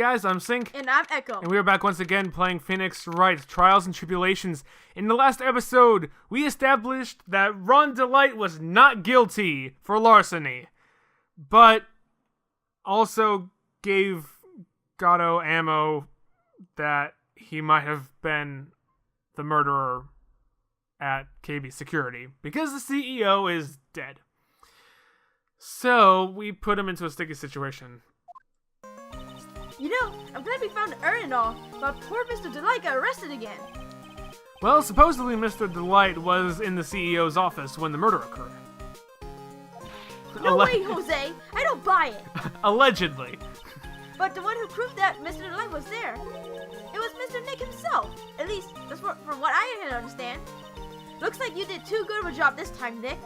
guys, I'm Sync. And I'm Echo. And we are back once again playing Phoenix Wright, Trials and Tribulations. In the last episode, we established that Ron Delight was not guilty for larceny, but also gave Gatto ammo that he might have been the murderer at KB Security, because the CEO is dead. So, we put him into a sticky situation. You know, I'm glad we found the urn and all, but poor Mr. Delight got arrested again. Well, supposedly Mr. Delight was in the CEO's office when the murder occurred. No way, Jose! I don't buy it! Allegedly. But the one who proved that Mr. Delight was there, it was Mr. Nick himself. At least, that's from what I can understand. Looks like you did too good of a job this time, Nick.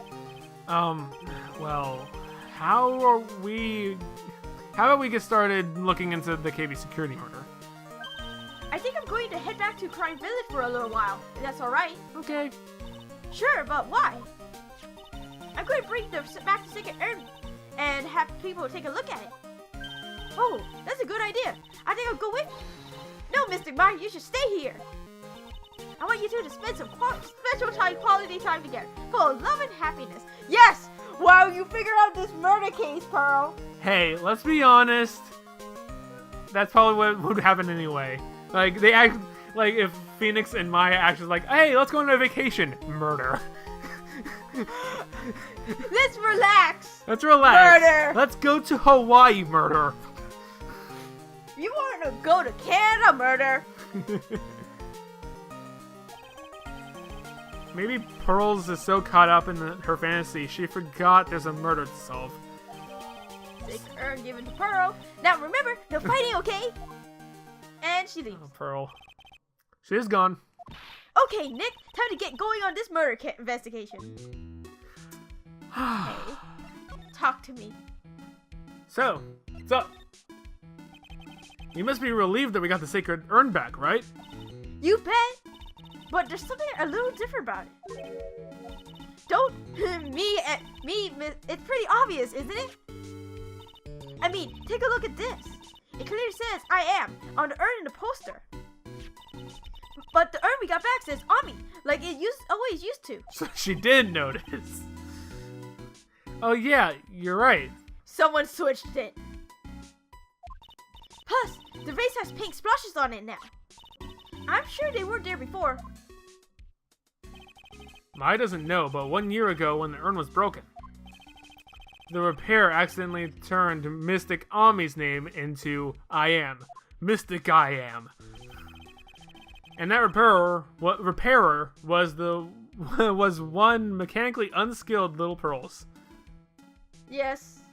Well, how about we get started looking into the KB security murder? I think I'm going to head back to Crime Village for a little while, if that's alright. Okay. Sure, but why? I'm going to bring back the second urn and have people take a look at it. Oh, that's a good idea. I think I'll go with you. No, Mr. Mike, you should stay here. I want you two to spend some quality time together, full of love and happiness. Yes! Wow, you figured out this murder case, Pearl. Hey, let's be honest. That's probably what would happen anyway. Like, they act like if Phoenix and Maya actually like, hey, let's go on a vacation. Murder. Let's relax. Let's relax. Murder. Let's go to Hawaii. Murder. You want to go to Canada? Murder. Maybe Pearls is so caught up in her fantasy, she forgot there's a murder to solve. Sick urn given to Pearl. Now remember, no fighting, okay? And she leaves. Oh, Pearl. She is gone. Okay, Nick, time to get going on this murder investigation. Hey, talk to me. So, what's up? You must be relieved that we got the sacred urn back, right? You bet. But there's something a little different about it. It's pretty obvious, isn't it? I mean, take a look at this. It clearly says I am on the urn in the poster. But the urn we got back says Ami, like it always used to. So she did notice. Oh yeah, you're right. Someone switched it. Plus, the vase has pink splashes on it now. I'm sure they weren't there before. Mai doesn't know, but 1 year ago when the urn was broken, the repair accidentally turned Mystic Ami's name into I Am. Mystic I Am. And that repairer was one mechanically unskilled little Pearls. Yes.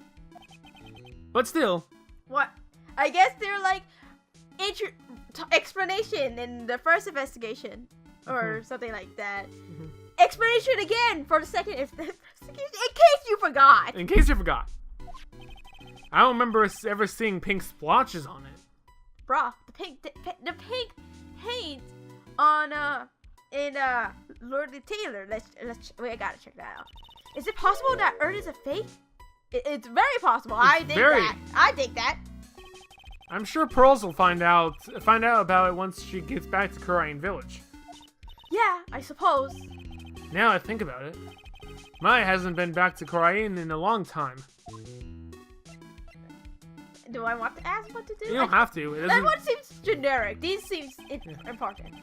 But still. What? I guess they're like explanation in the first investigation. Or something like that. Explanation again for the second investigation, in case you forgot. In case you forgot. I don't remember ever seeing pink splotches on it. Bruh, the pink paint on Lord Taylor. Wait, I gotta check that out. Is it possible that urn is a fake? It's very possible. I think that. I'm sure Pearls will find out about it once she gets back to Kurain Village. Yeah, I suppose. Now I think about it, Maya hasn't been back to Kurain in a long time. Do I want to ask what to do? You don't have to. That one seems generic. These seems important.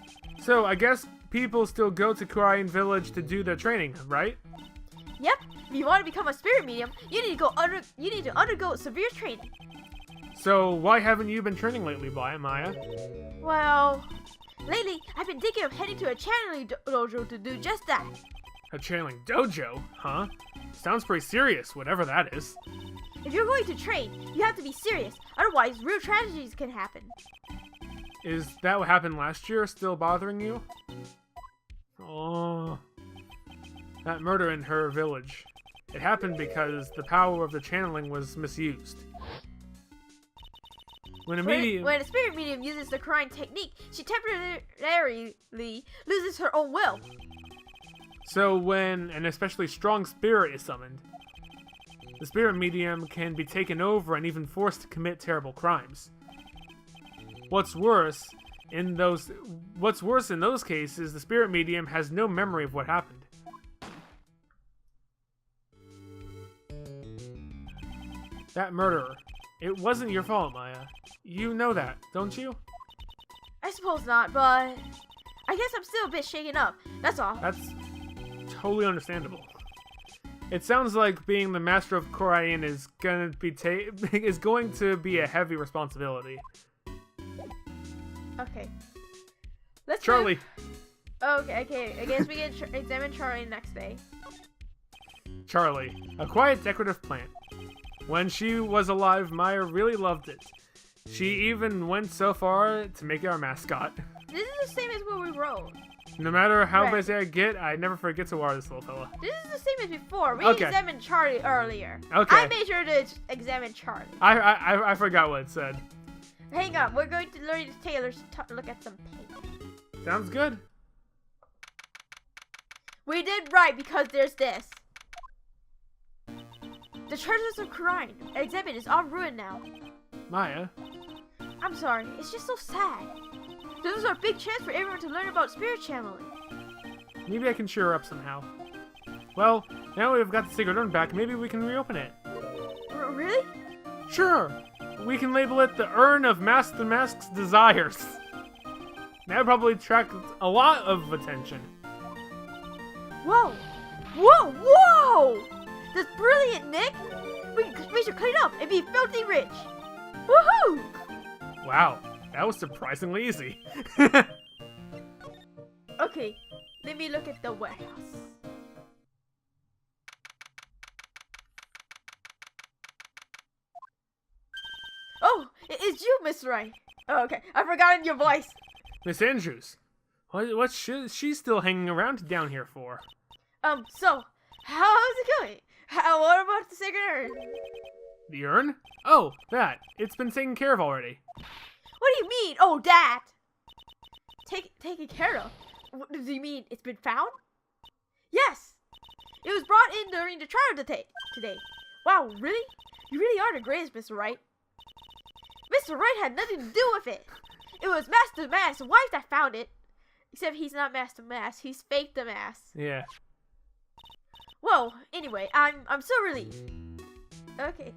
So I guess people still go to Kurain Village to do their training, right? Yep. If you want to become a spirit medium, you need to undergo severe training. So why haven't you been training lately, Maya? Well, lately I've been thinking of heading to a channeling dojo to do just that. A channeling dojo, huh? Sounds pretty serious, whatever that is. If you're going to train, you have to be serious. Otherwise, real tragedies can happen. Is that what happened last year still bothering you? Oh, that murder in her village. It happened because the power of the channeling was misused. When a spirit medium uses the Kurain technique, she temporarily loses her own will. So when an especially strong spirit is summoned, the spirit medium can be taken over and even forced to commit terrible crimes. What's worse in those cases, the spirit medium has no memory of what happened. That murderer. It wasn't your fault, Maya. You know that, don't you? I suppose not, but I guess I'm still a bit shaken up. That's all. That's totally understandable. It sounds like being the master of Korean is going to be a heavy responsibility. Okay. Let's Charlie. Okay. I guess we can examine Charlie next day. Charlie, a quiet decorative plant. When she was alive, Maya really loved it. She even went so far to make it our mascot. This is the same as what we wrote. No matter how busy I get, I never forget to water this little fella. This is the same as before. We Okay. examined Charlie earlier. Okay. I made sure to examine Charlie. I forgot what it said. Hang on, we're going to learn the tailors to look at some paint. Sounds good. We did right because there's this. The treasures of Korean exhibit is all ruined now. Maya. I'm sorry, it's just so sad. This was our big chance for everyone to learn about spirit channeling. Maybe I can cheer her up somehow. Well, now we've got the sacred urn back, maybe we can reopen it. Really? Sure. We can label it the Urn of Master Mask's Desires. That would probably attract a lot of attention. Whoa! Whoa! Whoa! That's brilliant, Nick! We should clean up and be filthy rich! Woohoo! Wow, that was surprisingly easy. Okay, let me look at the warehouse. Oh, it's you, Miss Wright. Oh, okay, I forgot your voice. Miss Andrews, what's she still hanging around down here for? So, how's it going? What about the sacred urn? The urn? Oh, that. It's been taken care of already. What do you mean? Oh, that! Taken care of? What, do you mean it's been found? Yes! It was brought in during the trial today. Wow, really? You really are the greatest, Mr. Wright. Mr. Wright had nothing to do with it. It was Master Mask's wife that found it. Except he's not Master Mask, he's fake the mask. Yeah. Whoa, anyway, I'm so relieved. Okay,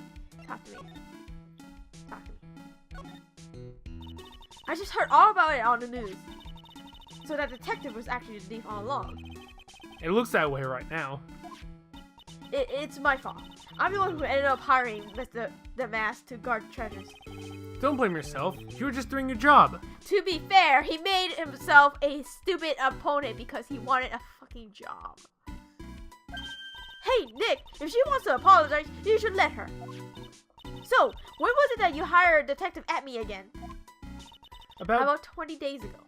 talk to me. I just heard all about it on the news. So that detective was actually the thief all along. It looks that way right now. It's my fault. I'm the one who ended up hiring Mr. the Mask to guard treasures. Don't blame yourself. You were just doing your job. To be fair, he made himself a stupid opponent because he wanted a fucking job. Hey, Nick, if she wants to apologize, you should let her. So, when was it that you hired Detective at me again? About 20 days ago.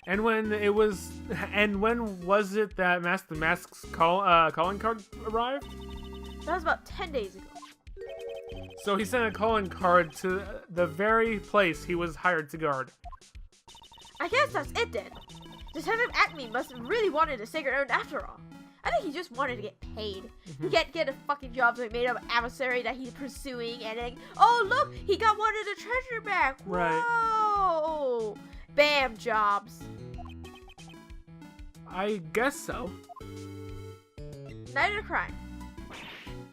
And when was it that Master Mask's calling card arrived? That was about 10 days ago. So he sent a calling card to the very place he was hired to guard. I guess that's it then. Detective Acme must have really wanted a sacred urn after all. I think he just wanted to get paid. He can't get a fucking job, so he made up an adversary that he's pursuing, and then, oh look, he got one of the treasure back. Right. Whoa! Bam, jobs. I guess so. Night of the crime.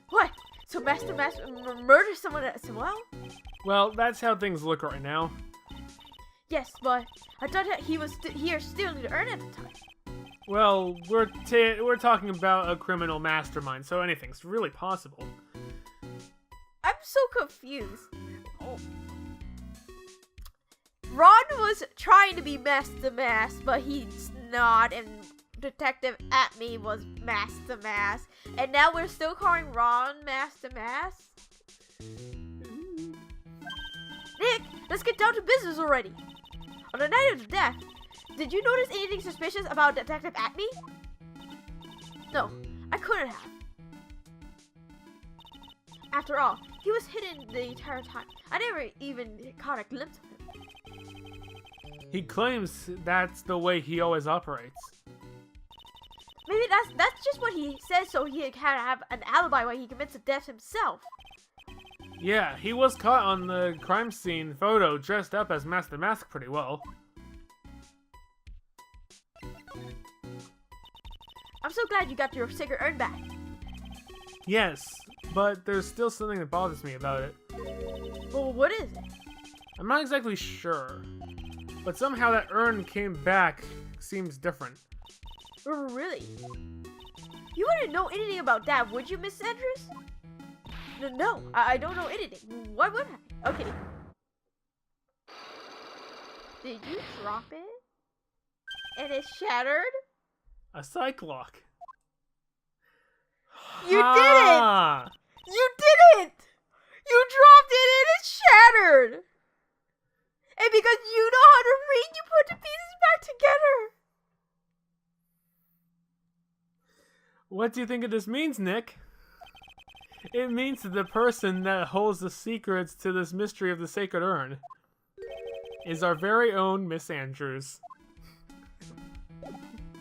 What? So Master Mask murdered someone as well? Well, that's how things look right now. Yes, but I thought that he was here stealing the urn at the time. Well, we're talking about a criminal mastermind, so anything's really possible. I'm so confused. Oh. Ron was trying to be Master Mask, but he's not, and Detective Atme was Master Mask, and now we're still calling Ron Master Mask? Nick, let's get down to business already. On the night of the death, did you notice anything suspicious about Detective Atme? No, I couldn't have. After all, he was hidden the entire time. I never even caught a glimpse of him. He claims that's the way he always operates. Maybe that's just what he says so he can have an alibi while he commits the deaths himself. Yeah, he was caught on the crime scene photo dressed up as Master Mask pretty well. I'm so glad you got your sacred urn back. Yes, but there's still something that bothers me about it. Well, what is it? I'm not exactly sure, but somehow that urn came back seems different. Oh, really? You wouldn't know anything about that, would you, Miss Andrews? No, I don't know anything. Why would I? Okay. Did you drop it? And it shattered? A Cyclock. You did it! You did it! You dropped it and it shattered! And because you know how to read, you put the pieces back together! What do you think this means, Nick? It means that the person that holds the secrets to this mystery of the sacred urn is our very own Miss Andrews.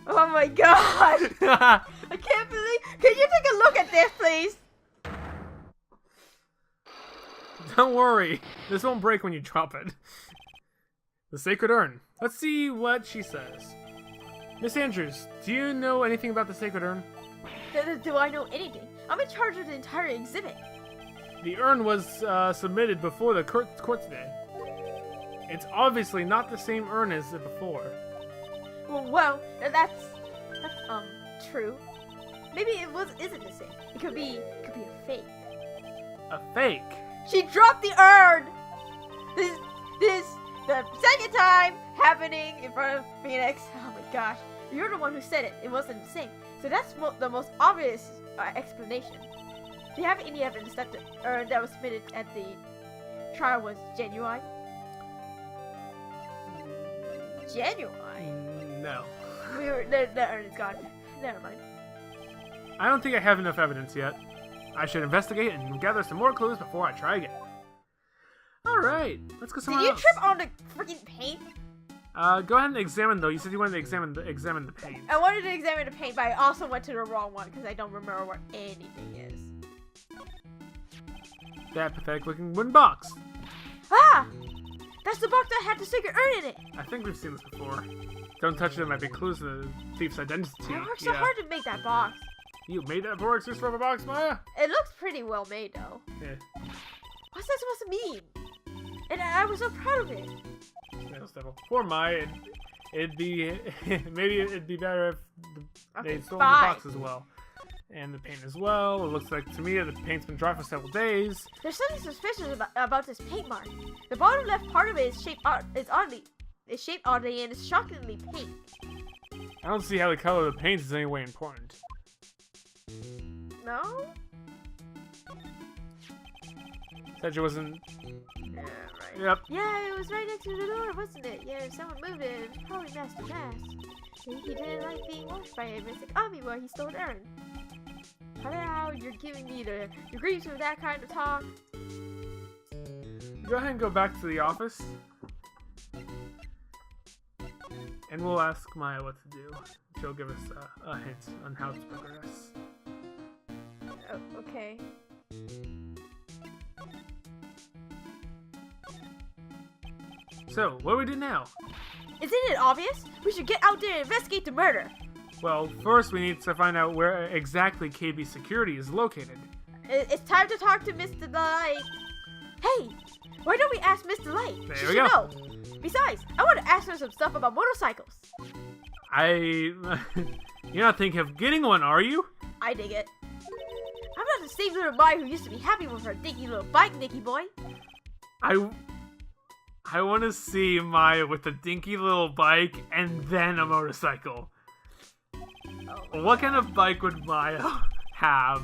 Oh my god! I can't believe... Can you take a look at this, please? Don't worry, this won't break when you drop it. The sacred urn. Let's see what she says. Miss Andrews, do you know anything about the sacred urn? Do I know anything? I'm in charge of the entire exhibit. The urn was submitted before the court today. It's obviously not the same urn as before. Well, that's true. Maybe it isn't the same. It could be a fake. A fake? She dropped the urn. This the second time happening in front of Phoenix. Oh my gosh, you're the one who said it. It wasn't the same. So that's the most obvious explanation. Do you have any evidence that the urn that was submitted at the trial was genuine? Genuine? No. The urn is gone. Never mind. I don't think I have enough evidence yet. I should investigate and gather some more clues before I try again. Alright, let's go somewhere else. Did you trip on the freaking paint? Go ahead and examine though. You said you wanted to examine the paint. I wanted to examine the paint, but I also went to the wrong one because I don't remember where anything is. That pathetic looking wooden box. Ah! That's the box that had the sacred urn in it! I think we've seen this before. Don't touch it, it might be clues to the thief's identity. I worked so hard to make that box. You made that box just from a box, Maya? It looks pretty well made though. Yeah. What's that supposed to mean? And I was so proud of it. Poor Maya. It'd be maybe it'd be better if they stole the fine. box as well, and the paint as well. It looks like to me that the paint's been dry for several days. There's something suspicious about this paint mark. The bottom left part of it is shaped oddly and it's shockingly pink. I don't see how the color of the paint is any way important. No? Said you wasn't. Yeah, right. Yep. Yeah, it was right next to the door, wasn't it? Yeah, if someone moved it, it was probably Master Mask. Maybe he didn't like being watched by a mystic army while he stole an urn. Hello, you're giving me the griefs with that kind of talk. Go ahead and go back to the office. And we'll ask Maya what to do. She'll give us a hint on how to progress. Oh, okay. So, what do we do now? Isn't it obvious? We should get out there and investigate the murder. Well, first we need to find out where exactly KB Security is located. It's time to talk to Mr. Light. Hey, why don't we ask Mr. Light? There we go. Know. Besides, I want to ask her some stuff about motorcycles. You're not thinking of getting one, are you? I dig it. I'm not the same little boy who used to be happy with her dinky little bike, Nicky boy. I want to see Maya with a dinky little bike and then a motorcycle. Oh, what kind of bike would Maya have?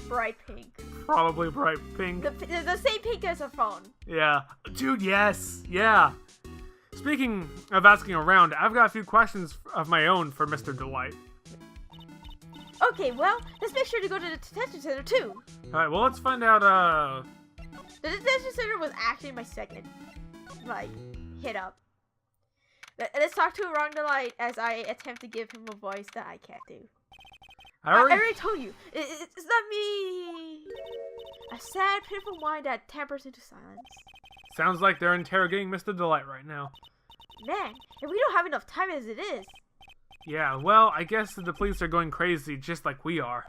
Bright pink. Probably bright pink. The same pink as her phone. Yeah. Dude, yes. Yeah. Speaking of asking around, I've got a few questions of my own for Mr. Delight. Okay, well, let's make sure to go to the detention center too. Alright, well, let's find out, The detention center was actually my second, hit up. Let's talk to Wrong Delight as I attempt to give him a voice that I can't do. I I already told you. It's not me. A sad, pitiful mind that tampers into silence. Sounds like they're interrogating Mr. Delight right now. Man, and we don't have enough time as it is. Yeah, well, I guess the police are going crazy just like we are.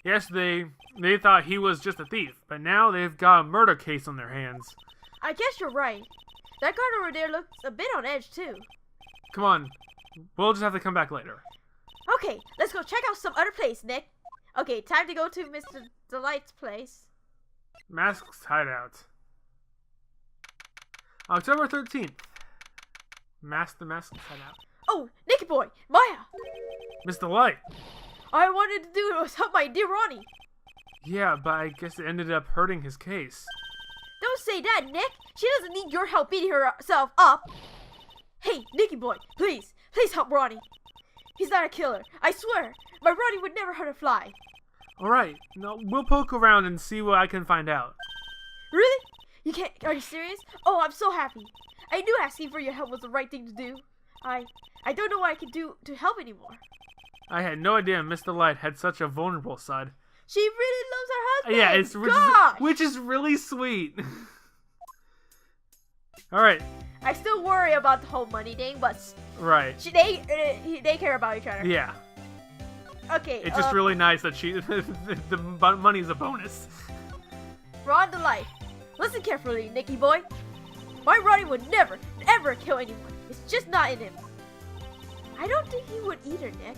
Yesterday, they thought he was just a thief, but now they've got a murder case on their hands. I guess you're right. That guard over there looks a bit on edge, too. Come on, we'll just have to come back later. Okay, let's go check out some other place, Nick. Okay, time to go to Mr. Delight's place. Mask's Hideout. October 13th. Mask the Mask's Hideout. Oh, Nicky boy, Maya! Mr. Delight. All I wanted to do was help my dear Ronnie. Yeah, but I guess it ended up hurting his case. Don't say that, Nick. She doesn't need your help beating herself up. Hey, Nicky boy, please help Ronnie. He's not a killer, I swear. My Ronnie would never hurt a fly. Alright, no, we'll poke around and see what I can find out. Really? You can't? Are you serious? Oh, I'm so happy. I knew asking for your help was the right thing to do. I don't know what I can do to help anymore. I had no idea Miss Delight had such a vulnerable side. She really loves her husband. Yeah, which is really sweet. Alright. I still worry about the whole money thing, but right. They care about each other. Yeah. Okay. It's just really nice that the money's a bonus. Ron Delight, listen carefully, Nicky boy. My Ronnie would never, ever kill anyone. It's just not in him. I don't think he would either, Nick.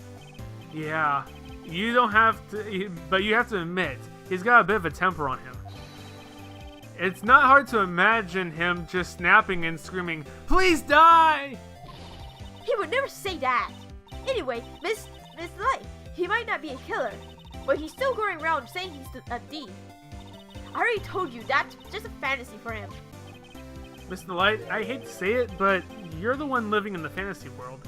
Yeah. You don't have to, but you have to admit, he's got a bit of a temper on him. It's not hard to imagine him just snapping and screaming, "Please die!" He would never say that. Anyway, Miss Light, he might not be a killer, but he's still going around saying he's a thief. I already told you that's just a fantasy for him. Mr. Light, I hate to say it, but you're the one living in the fantasy world.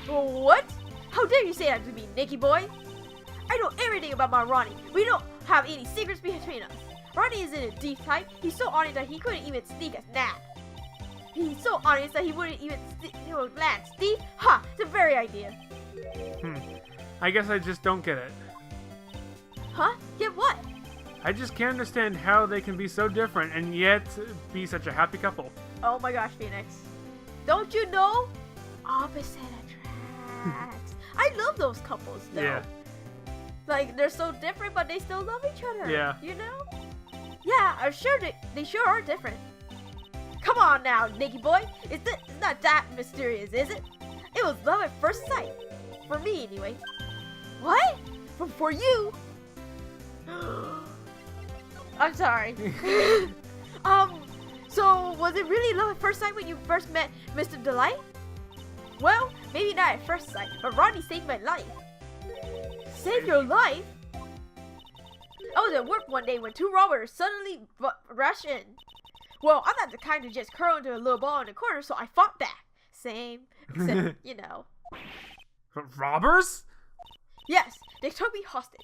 What? How dare you say that to me, Nicky boy? I know everything about my Ronnie. We don't have any secrets between us. Ronnie isn't a thief type. He's so honest that he couldn't even sneak a nap. He's so honest that he wouldn't even glance. Thief? Ha! The very idea. I guess I just don't get it. Huh? Get what? I just can't understand how they can be so different and yet be such a happy couple. Oh my gosh, Phoenix. Don't you know? Opposite attracts. I love those couples, though. Yeah. Like, they're so different, but they still love each other. Yeah. You know? Yeah, I'm sure they sure are different. Come on now, Nicky boy. It's not that mysterious, is it? It was love at first sight. For me, anyway. What? For you? I'm sorry. So was it really love at first sight when you first met Mr. Delight? Well, maybe not at first sight, but Ronnie saved my life. Save your life? I was at work one day when two robbers suddenly rushed in. Well, I'm not the kind to just curl into a little ball in the corner, so I fought back. Same, except, you know. Robbers? Yes, they took me hostage.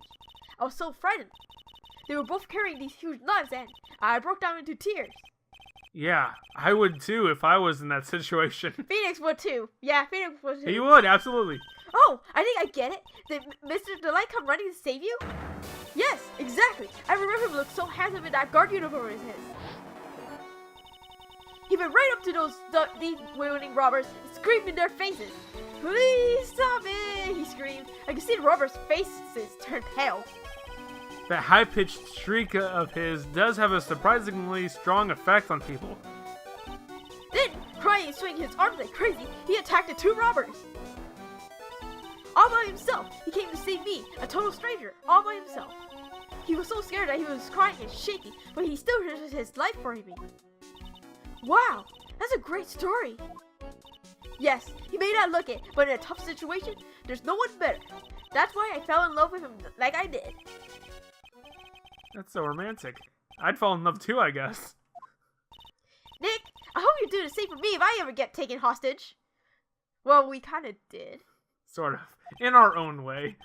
I was so frightened. They were both carrying these huge knives and I broke down into tears. Yeah, I would too if I was in that situation. Phoenix would too. Yeah, Phoenix would too. He would, absolutely. Oh, I think I get it. Did Mr. Delight come running to save you? Yes, exactly. I remember him look so handsome in that guard uniform of his. He went right up to those thief-wielding robbers and screamed in their faces. "Please stop it!" he screamed. I could see the robbers' faces turn pale. That high-pitched shriek of his does have a surprisingly strong effect on people. Then, crying and swinging his arms like crazy, he attacked the two robbers. All by himself, he came to save me, a total stranger, all by himself. He was so scared that he was crying and shaking, but he still risked his life for me. Wow, that's a great story. Yes, he may not look it, but in a tough situation, there's no one better. That's why I fell in love with him like I did. That's so romantic. I'd fall in love too, I guess. Nick, I hope you do the same for me if I ever get taken hostage. Well, we kind of did. Sort of. In our own way.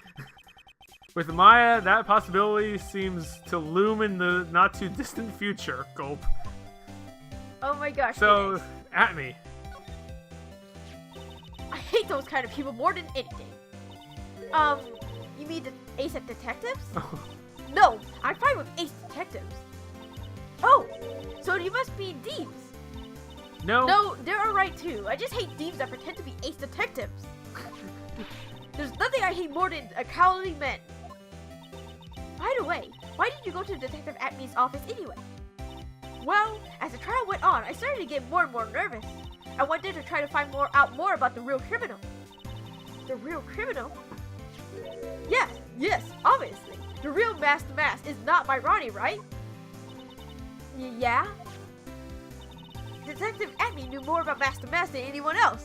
With Maya, that possibility seems to loom in the not-too-distant future. Gulp. Oh my gosh. So, Phoenix. at me. I hate those kind of people more than anything. You mean the Ace at Detectives? No, I'm fine with Ace Detectives. Oh, so you must be Thieves. No, they're alright too. I just hate thieves that pretend to be Ace Detectives. There's nothing I hate more than cowardly men. By the way, why did you go to Detective Acme's office anyway? Well, as the trial went on, I started to get more and more nervous. I went there to try to find out more about the real criminal. The real criminal? Yes, obviously. The real Master Mask is not my Ronnie, right? Yeah? Detective Acme knew more about Master Mask than anyone else.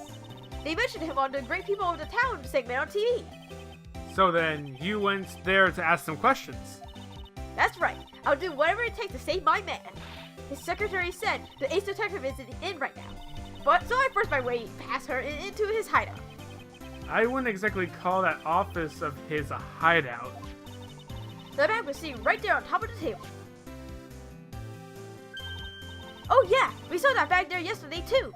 They mentioned him on the Great People of the Town segment on TV. So then, you went there to ask some questions. That's right. I'll do whatever it takes to save my man. His secretary said the Ace Detective isn't in right now. But so I forced my way past her into his hideout. I wouldn't exactly call that office of his a hideout. The man was sitting right there on top of the table. Oh yeah, we saw that bag there yesterday too.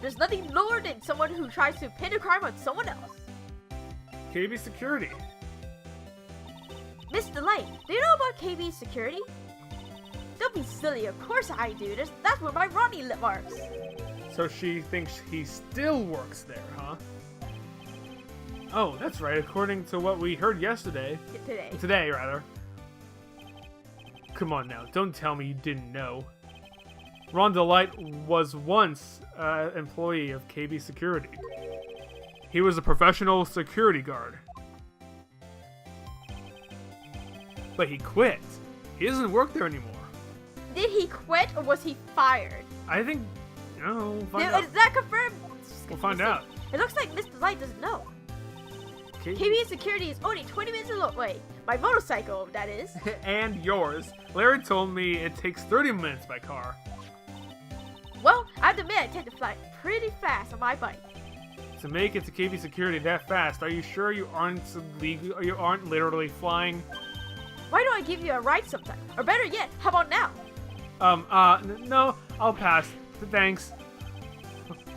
There's nothing lower than someone who tries to pin a crime on someone else. KB Security. Miss Delight, do you know about KB Security? Don't be silly, of course I do. That's where my Ronnie works. So she thinks he still works there, huh? Oh, that's right, according to what we heard yesterday. Today, rather. Come on now, don't tell me you didn't know. Ron Delight was once an employee of KB Security. He was a professional security guard. But he quit. He doesn't work there anymore. Did he quit or was he fired? I think... No, we'll find out. Is that confirmed? We'll find out. It looks like Mr. Light doesn't know. KB Security is only 20 minutes away. My motorcycle, that is. And yours. Larry told me it takes 30 minutes by car. Well, I have to admit I tend to fly pretty fast on my bike. To make it to KB Security that fast, are you sure you aren't literally flying? Why don't I give you a ride sometime? Or better yet, how about now? No, I'll pass. Thanks.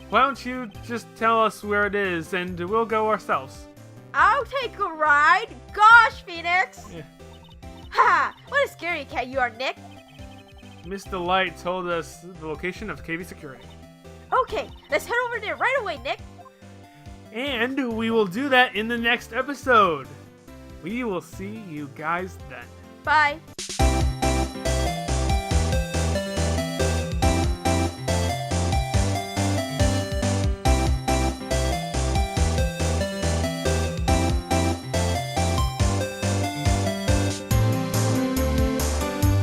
Why don't you just tell us where it is and we'll go ourselves? I'll take a ride. Gosh, Phoenix. Yeah. Ha! What a scary cat you are, Nick. Mr. Light told us the location of KB Security. Okay, let's head over there right away, Nick. And we will do that in the next episode. We will see you guys then. Bye.